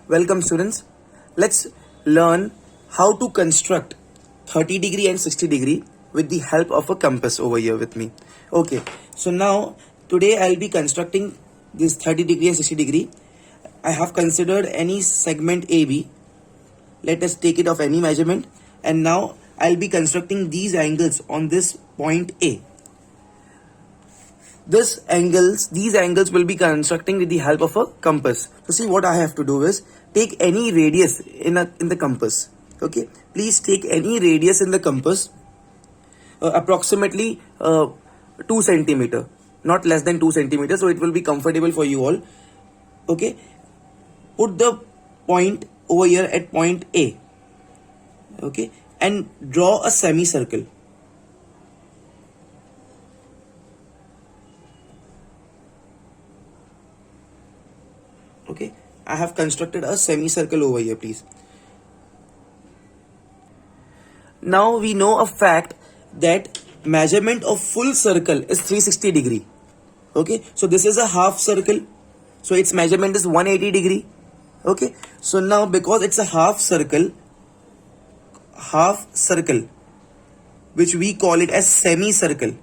Welcome students. Let's learn how to construct 30 degree and 60 degree with the help of a compass over here with me. Okay, so now today I'll be constructing this 30 degree and 60 degree. I have considered any segment AB. Let us take it of any measurement, and now I'll be constructing these angles on this point A. These angles will be constructing with the help of a compass. So see, what I have to do is take any radius in the compass. Okay, please take any radius in the compass, approximately 2 centimeter, not less than 2 centimeters, so it will be comfortable for you all. Okay, put the point over here at point A. Okay, and draw a semicircle. Okay, I have constructed a semicircle over here, please. Now we know a fact that measurement of full circle is 360 degree. Okay, so this is a half circle, so its measurement is 180 degree. Okay, so now because it's a half circle, which we call it as semicircle.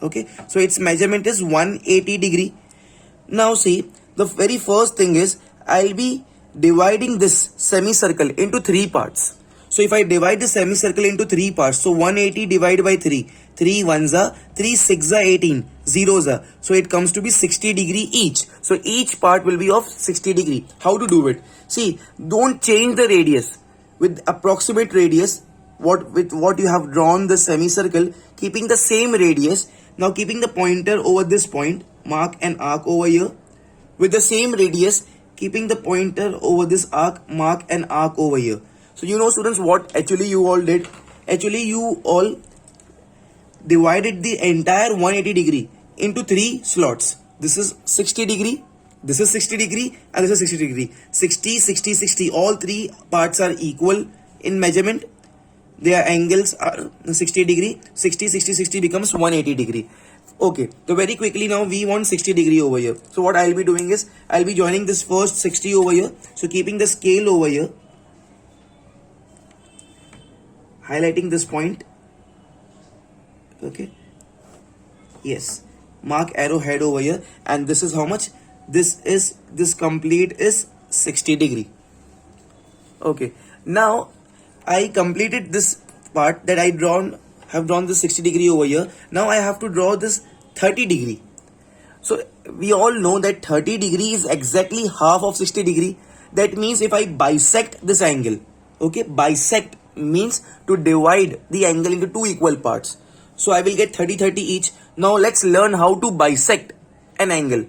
Okay, so its measurement is 180 degree. Now see, the very first thing is I'll be dividing this semicircle into 3 parts. So if I divide the semicircle into 3 parts, so 180 divided by 3, 3 ones are 3 6 are 18, zeros are, so it comes to be 60 degree each. So each part will be of 60 degree. How to do it? See, don't change the radius. With approximate radius, with what you have drawn the semicircle, keeping the same radius. Now keeping the pointer over this point, mark an arc over here. With the same radius, keeping the pointer over this arc, mark an arc over here. So you know students what actually you all did? Actually you all divided the entire 180 degree into 3 slots. This is 60 degree, this is 60 degree, and this is 60 degree. 60, 60, 60. All 3 parts are equal in measurement. Their angles are 60 degree. 60, 60, 60 becomes 180 degree. Okay, so very quickly now we want 60 degree over here. So what I'll be doing is I'll be joining this first 60 over here. So keeping the scale over here, highlighting this point. Okay, yes, mark arrowhead over here, and this is how much? This complete is 60 degree. Okay, now I completed this part that I have drawn this 60 degree over here. Now I have to draw this 30 degree. So we all know that 30 degree is exactly half of 60 degree. That means if I bisect this angle, okay, bisect means to divide the angle into 2 equal parts. So I will get 30, 30 each. Now let's learn how to bisect an angle.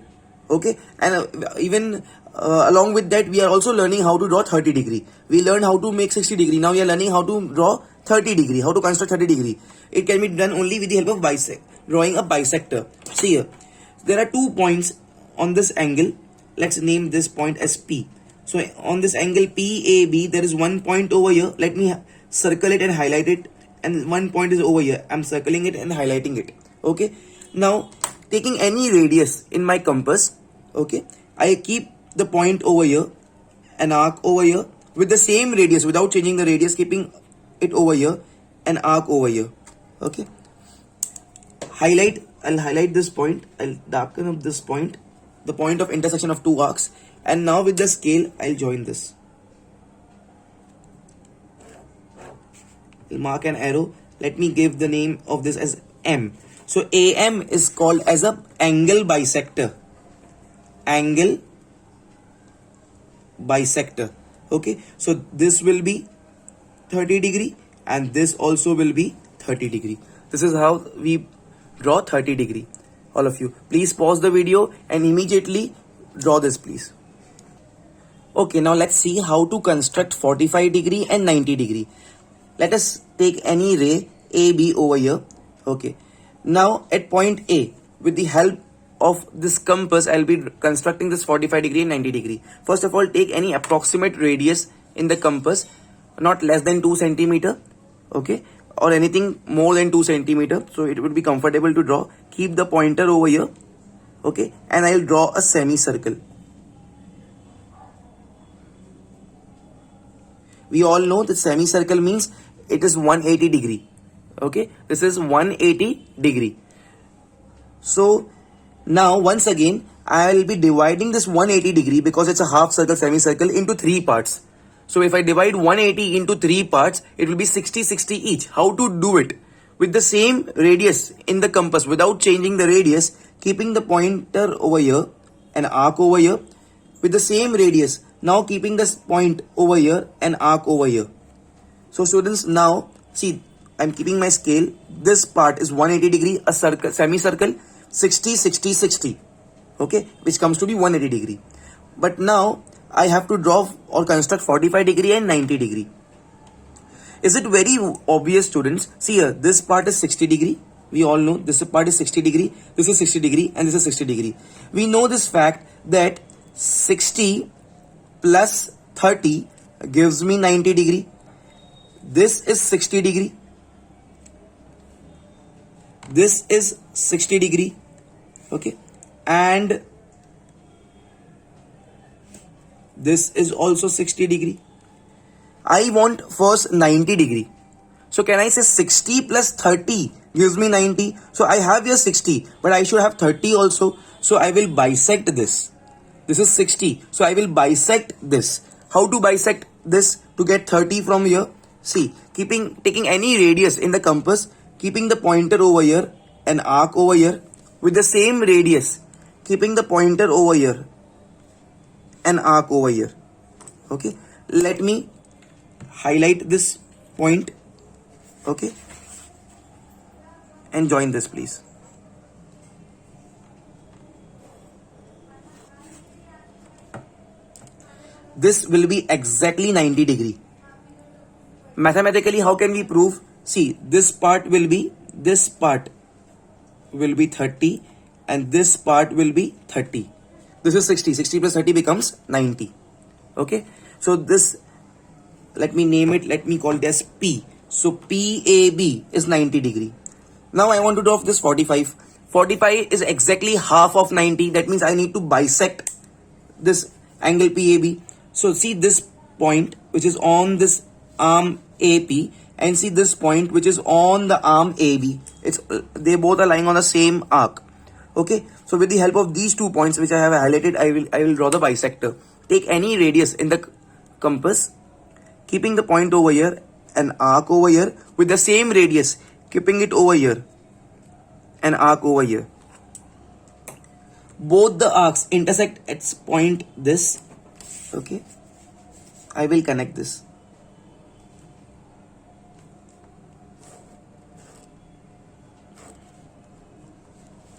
Okay, and even along with that, we are also learning how to draw 30 degree. We learned how to make 60 degree. Now we are learning how to draw 30 degree, how to construct 30 degree. It can be done only with the help of drawing a bisector. See here, there are 2 points on this angle. Let's name this point as P. So on this angle PAB, there is 1 point over here. Let me circle it and highlight it. And 1 point is over here. I'm circling it and highlighting it. Okay. Now taking any radius in my compass. Okay. I keep the point over here, an arc over here with the same radius without changing the radius, keeping it over here, an arc over here. Okay, I'll highlight this point, I'll darken up this point, the point of intersection of 2 arcs, and now with the scale I'll join this. I'll mark an arrow. Let me give the name of this as M. So AM is called as a angle bisector. Angle bisector. Okay, so this will be 30 degree and this also will be 30 degree. This is how we draw 30 degree. All of you, please pause the video and immediately draw this, please. Okay, now let's see how to construct 45 degree and 90 degree. Let us take any ray AB over here. Okay, now at point A, with the help of this compass, I'll be constructing this 45 degree and 90 degree. First of all, take any approximate radius in the compass, not less than 2 centimeter, okay, or anything more than 2 centimeter. So it would be comfortable to draw. Keep the pointer over here, okay, and I'll draw a semicircle. we all know that semicircle means it is 180 degree. Okay, this is 180 degree. So now once again I will be dividing this 180 degree, because it's a half circle semicircle, into three parts. So if I divide 180 into three parts, it will be 60-60 each. How to do it? With the same radius in the compass, without changing the radius, keeping the pointer over here, an arc over here, with the same radius. Now keeping this point over here, an arc over here. So students, now see, I'm keeping my scale. This part is 180 degree, a circle, semicircle, 60-60-60. Okay, which comes to be 180 degree. But now I have to draw or construct 45 degree and 90 degree. Is it very obvious, students? See here, this part is 60 degree. We all know this part is 60 degree, this is 60 degree, and this is 60 degree. We know this fact that 60 plus 30 gives me 90 degree. This is 60 degree. This is 60 degree. Okay, and this is also 60 degree. I want first 90 degree. So can I say 60 plus 30 gives me 90? So I have here 60, but I should have 30 also. So I will bisect this. This is 60. So I will bisect this. How to bisect this to get 30 from here? See, taking any radius in the compass, keeping the pointer over here, an arc over here, with the same radius, keeping the pointer over here, an arc over here. Okay, let me highlight this point. Okay, and join this please. This will be exactly 90 degree. Mathematically, how can we prove? See, this part will be 30, and this part will be 30. This is 60. 60 plus 30 becomes 90. Okay, so this, let me name it, let me call it as P. So PAB is 90 degree. Now I want to draw this 45. 45 is exactly half of 90. That means I need to bisect this angle PAB. So see this point which is on this arm AP, and see this point which is on the arm AB. They both are lying on the same arc. Okay, so with the help of these 2 points which I have highlighted, I will draw the bisector. Take any radius in the compass, keeping the point over here, an arc over here, with the same radius, keeping it over here, an arc over here. Both the arcs intersect at point this. Okay, I will connect this.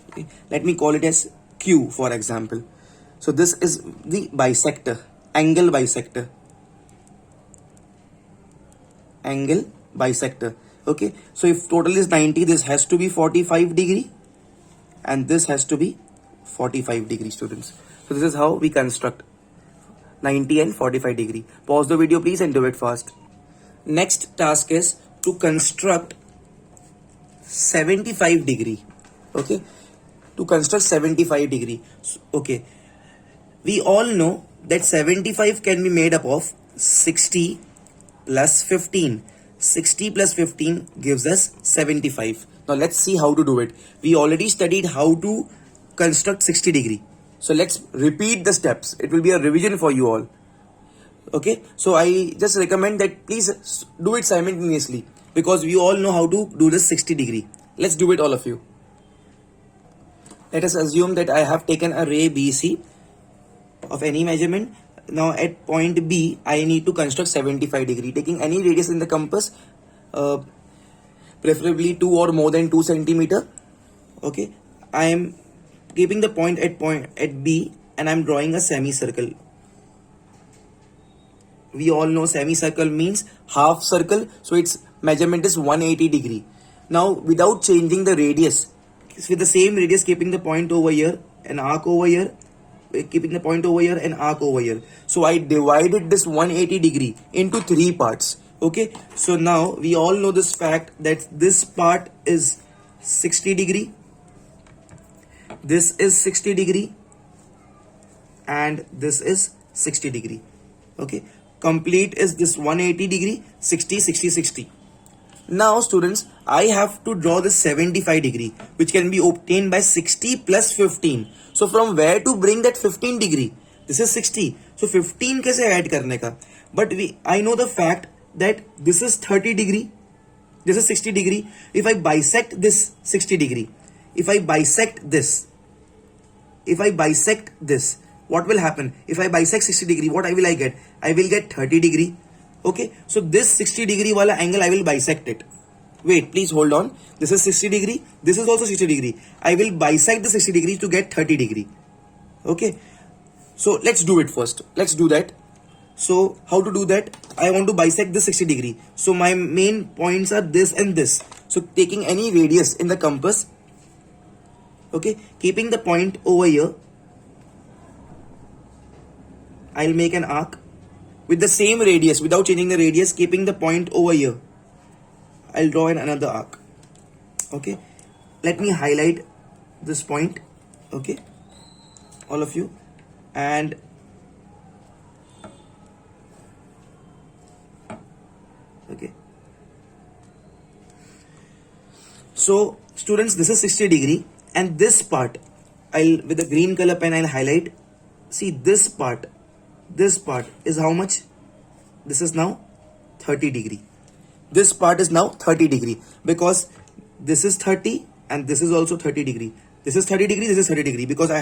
Okay, let me call it as Q for example. So this is the bisector, angle bisector. Angle bisector. Okay, so if total is 90, this has to be 45 degree, and this has to be 45 degree, students. So this is how we construct 90 and 45 degree. Pause the video please and do it fast. Next task is to construct 75 degree. Okay, to construct 75 degree. Okay, we all know that 75 can be made up of 60 plus 15. 60 plus 15 gives us 75. Now let's see how to do it. We already studied how to construct 60 degree. So let's repeat the steps. It will be a revision for you all. Okay, so I just recommend that please do it simultaneously, because we all know how to do this 60 degree. Let's do it, all of you. Let us assume that I have taken a ray BC of any measurement. Now at point B, I need to construct 75 degree. Taking any radius in the compass, preferably 2 or more than 2 centimeter. Okay, I am keeping the point at B, and I am drawing a semicircle. We all know semicircle means half circle, so its measurement is 180 degree. Now without changing the radius, with the same radius, keeping the point over here, an arc over here, keeping the point over here, an arc over here. So I divided this 180 degree into 3 parts. Okay, so now we all know this fact that this part is 60 degree, this is 60 degree, and this is 60 degree. Okay, complete is this 180 degree, 60, 60, 60. Now students, I have to draw this 75 degree, which can be obtained by 60 plus 15. So from where to bring that 15 degree? This is 60. So 15 कैसे add करने का? But I know the fact that this is 30 degree, this is 60 degree. If I bisect this 60 degree, if I bisect this, what will happen? If I bisect 60 degree, what will I get? I will get 30 degree. Okay, so this 60 degree wala angle, I will bisect it. Wait, please hold on. This is 60 degree. This is also 60 degree. I will bisect the 60 degree to get 30 degree. Okay, so let's do it first. Let's do that. So how to do that? I want to bisect this 60 degree. So my main points are this and this. So taking any radius in the compass, okay, keeping the point over here, I'll make an arc with the same radius without changing the radius, keeping the point over here. I'll draw another arc. Okay, let me highlight this point. Okay, all of you, and okay, so students, this is 60 degree, and this part I'll, with the green color pen, I'll highlight. See, this part is how much? This is now 30 degree. This part is now 30 degree because this is 30 and this is also 30 degree. This is 30 degree, this is 30 degree, because I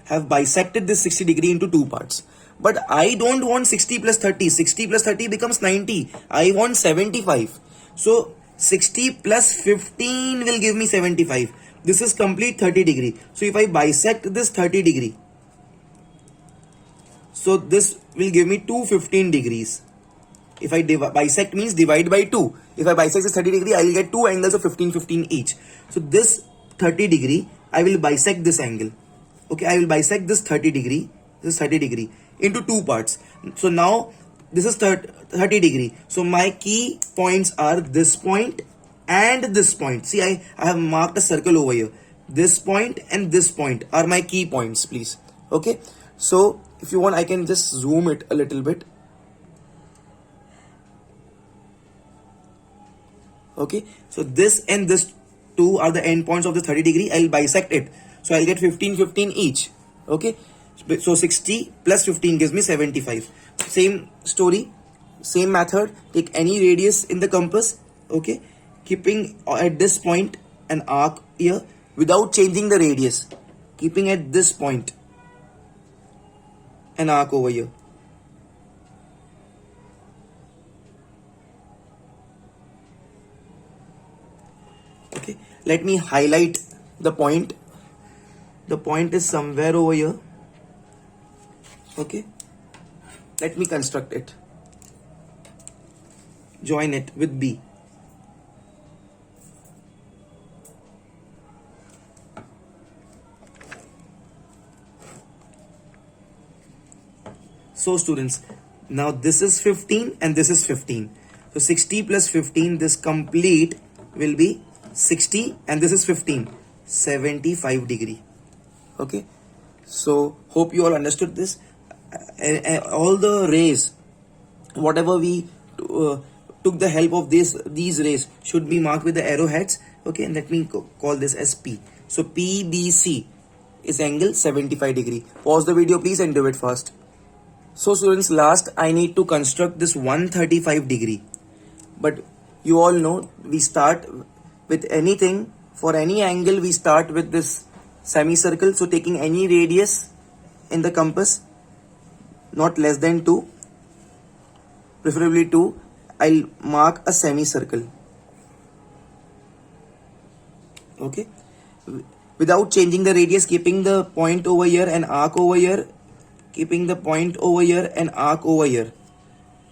have bisected this 60 degree into two parts. But I don't want 60 plus 30. 60 plus 30 becomes 90. I want 75. So 60 plus 15 will give me 75. This is complete 30 degree. So if I bisect this 30 degree, so this will give me 215 degrees. If I bisect means divide by 2. If I bisect this 30 degree, I will get two angles of 15, 15 each. So this 30 degree, I will bisect this angle. Okay, I will bisect this 30 degree, into two parts. So now this is 30 degree. So my key points are this point and this point. See, I have marked a circle over here. This point and this point are my key points, please. Okay, so if you want, I can just zoom it a little bit. Okay, so this and this two are the end points of the 30 degree. I'll bisect it. So I'll get 15, 15 each. Okay, so 60 plus 15 gives me 75. Same story, same method. Take any radius in the compass. Okay, keeping at this point an arc here without changing the radius. Keeping at this point an arc over here. Okay, let me highlight the point. The point is somewhere over here. Okay, let me construct it. Join it with B. So students, now this is 15 and this is 15. So 60 plus 15, this complete will be 60 and this is 15, 75 degree. Okay, so hope you all understood this. All the rays, whatever we took the help of these rays should be marked with the arrowheads. Okay, and let me call this as P. So PBC is angle 75 degree. Pause the video please and do it fast. So students, last I need to construct this 135 degree. But you all know we start with anything, for any angle we start with this semicircle. So taking any radius in the compass, not less than 2, preferably 2, I'll mark a semicircle. Okay, without changing the radius, keeping the point over here and arc over here, keeping the point over here and arc over here.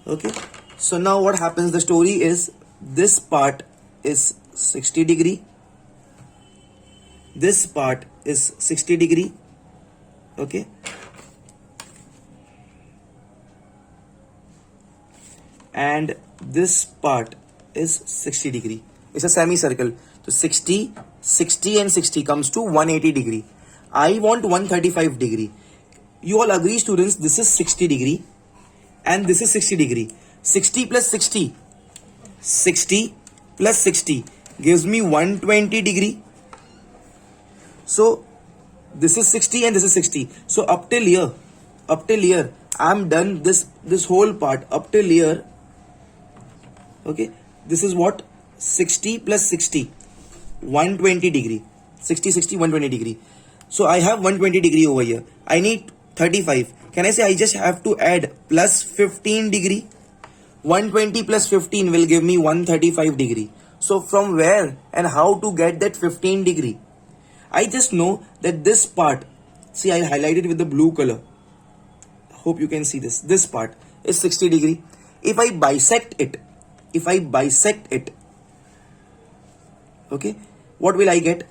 Okay, so now what happens, the story is this part is 60 degree, this part is 60 degree. Okay, and this part is 60 degree. It's a semicircle. So 60, 60 and 60 comes to 180 degree. I want 135 degree. You all agree students, this is 60 degree and this is 60 degree. 60 plus 60, 60 plus 60 gives me 120 degree. So this is 60 and this is 60. So up till here, I'm done this whole part up till here. Okay, this is what 60 plus 60, 120 degree. 60, 60, 120 degree. So I have 120 degree over here. I need 35. Can I say I just have to add plus 15 degree? 120 plus 15 will give me 135 degree. So from where and how to get that 15 degree? I just know that this part, see, I highlighted with the blue color. Hope you can see this. This part is 60 degree. If I bisect it, okay, what will I get?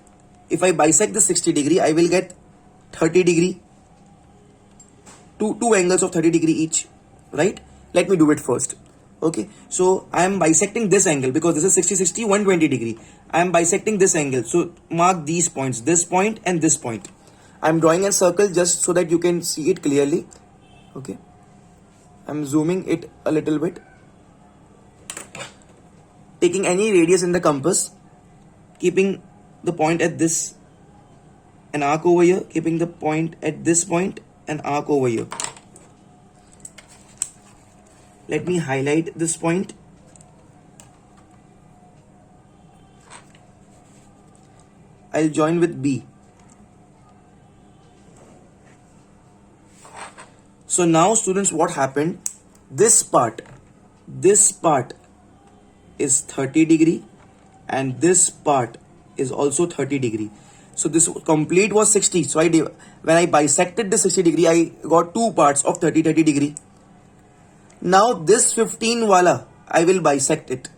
If I bisect the 60 degree, I will get 30 degree. Two angles of 30 degree each, right? Let me do it first. Okay, so I am bisecting this angle because this is 60, 60, 120 degree. I am bisecting this angle. So mark these points, this point and this point. I am drawing a circle just so that you can see it clearly. Okay, I am zooming it a little bit. Taking any radius in the compass, keeping the point at this, an arc over here, keeping the point at this point, an arc over here. Let me highlight this point. I'll join with B. So now students, what happened? This part is 30 degree and this part is also 30 degree. So this complete was 60. So when I bisected the 60 degree, I got two parts of 30 degree. Now this 15 wala, I will bisect it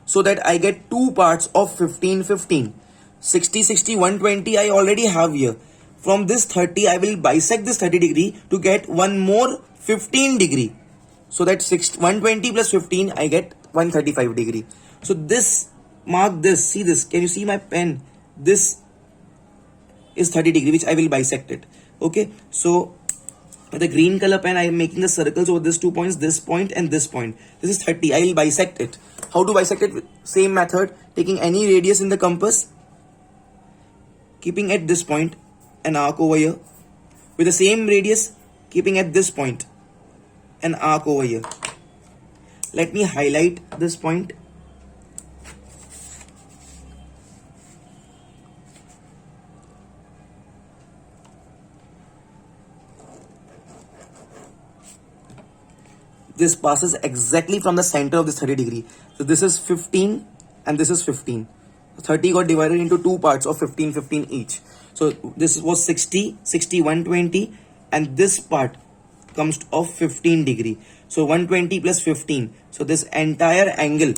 so that I get two parts of 15, 15. 60, 60, 120 I already have here. From this 30, I will bisect this 30 degree to get one more 15 degree. So that 120 plus 15, I get 135 degree. So this, mark this, see this, can you see my pen? This is 30 degree, which I will bisect it. Okay, so with the green color pen, I am making the circles over these 2 points, this point and this point. This is 30, I will bisect it. How to bisect it? Same method, taking any radius in the compass, keeping at this point, an arc over here. With the same radius, keeping at this point, an arc over here. Let me highlight this point. This passes exactly from the center of this 30 degree. So this is 15 and this is 15. 30 got divided into two parts of 15, 15 each. So this was 60, 60, 120 and this part comes of 15 degree. So 120 plus 15. So this entire angle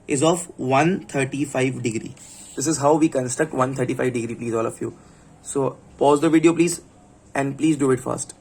is of 135 degree. This is how we construct 135 degree, please all of you. So pause the video please and please do it fast.